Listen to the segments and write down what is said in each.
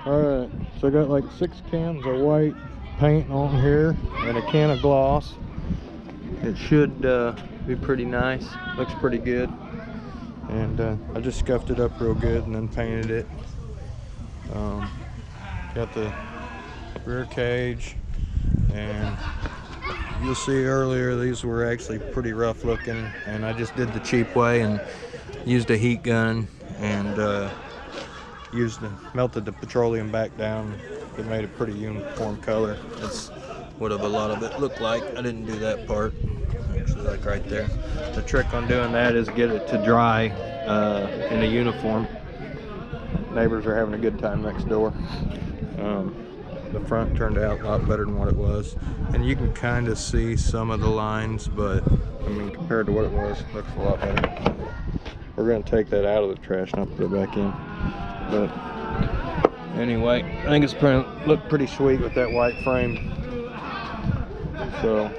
Alright, so I got like 6 cans of white paint on here and a can of gloss. It should be pretty nice. Looks pretty good. And I just scuffed it up real good and then painted it. Got the rear cage, and you'll see earlier these were actually pretty rough looking, and I just did the cheap way and used a heat gun and melted the petroleum back down. It made a pretty uniform color. That's what a lot of it looked like. I didn't do that part, actually, like right there. The trick on doing that is get it to dry in a uniform. Neighbors are having a good time next door. The front turned out a lot better than what it was, and you can kind of see some of the lines, but I mean, compared to what it was, it looks a lot better. We're going to take that out of the trash, not put it back in. But anyway, I think it's going to look pretty sweet with that white frame. So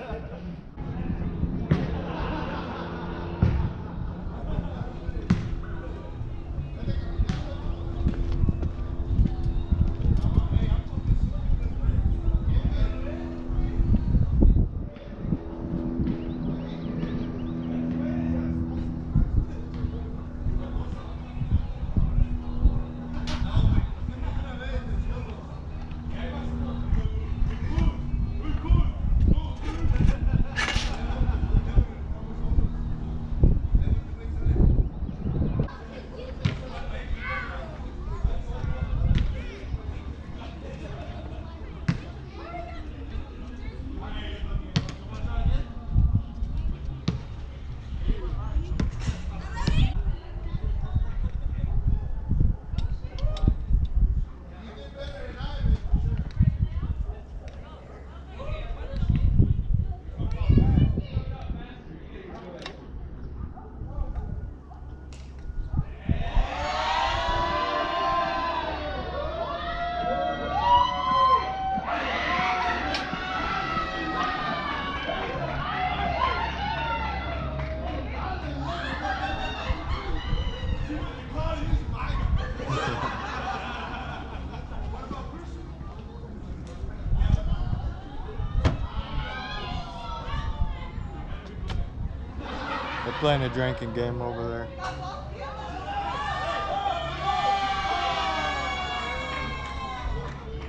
they're playing a drinking game over there.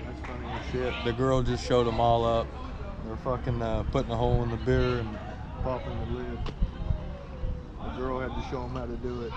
That's funny as shit. The girl just showed them all up. They're fucking putting a hole in the beer and popping the lid. The girl had to show them how to do it.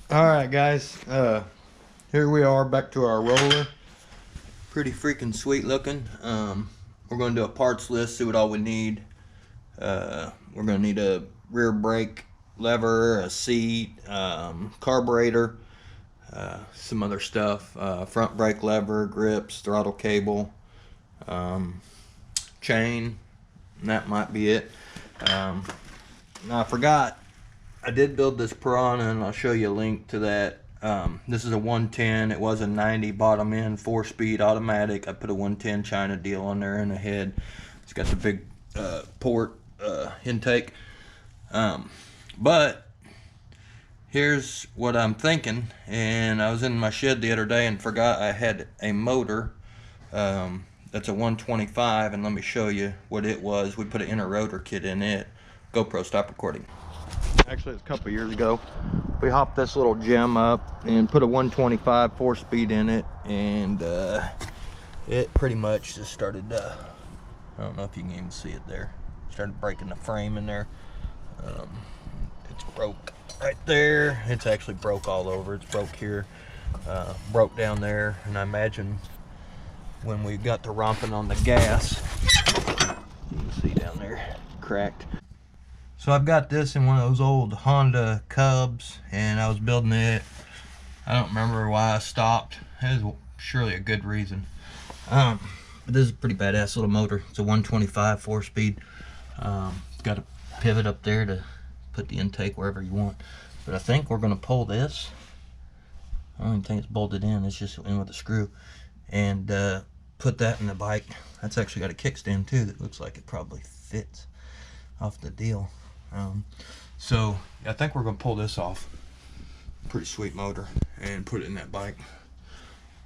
Alright guys, here we are back to our roller. Pretty freaking sweet looking. We're going to do a parts list, see what all we need. We're going to need a rear brake lever, a seat, carburetor, some other stuff, front brake lever, grips, throttle cable, chain, and that might be it. Now I forgot, I did build this Piranha, and I'll show you a link to that. This is a 110. It was a 90 bottom end 4-speed automatic. I put a 110 China deal on there and a head. It's got the big port intake. But here's what I'm thinking. And I was in my shed the other day and forgot I had a motor. That's a 125, and let me show you what it was. We put an inner rotor kit in it. GoPro, stop recording. Actually, it's a couple years ago. We hopped this little gem up and put a 125 4-speed in it, and it pretty much just started, I don't know if you can even see it there, started breaking the frame in there. It's broke right there. It's actually broke all over. It's broke here, broke down there, and I imagine when we got to romping on the gas. You can see down there, cracked. So I've got this in one of those old Honda Cubs, and I was building it. I don't remember why I stopped. It was surely a good reason. But this is a pretty badass little motor. It's a 125 4-speed. Got a pivot up there to put the intake wherever you want. But I think we're gonna pull this. I don't even think it's bolted in. It's just in with a screw, and put that in the bike. That's actually got a kickstand too that looks like it probably fits off the deal. So I think we're gonna pull this off. Pretty sweet motor, and put it in that bike.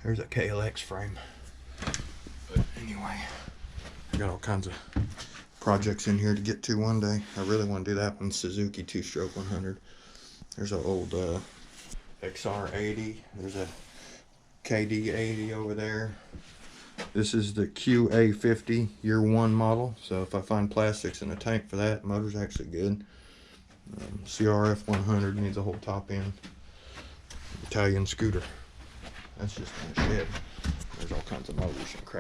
There's a KLX frame. But anyway, I got all kinds of projects in here to get to one day. I really want to do that one, Suzuki 2-stroke 100. There's an old XR80. There's a KD80 over there. This is the QA50 year 1 model. So if I find plastics in a tank for that, motor's actually good. CRF 100 needs a whole top end. Italian scooter. That's just in the shed. There's all kinds of motors and crap.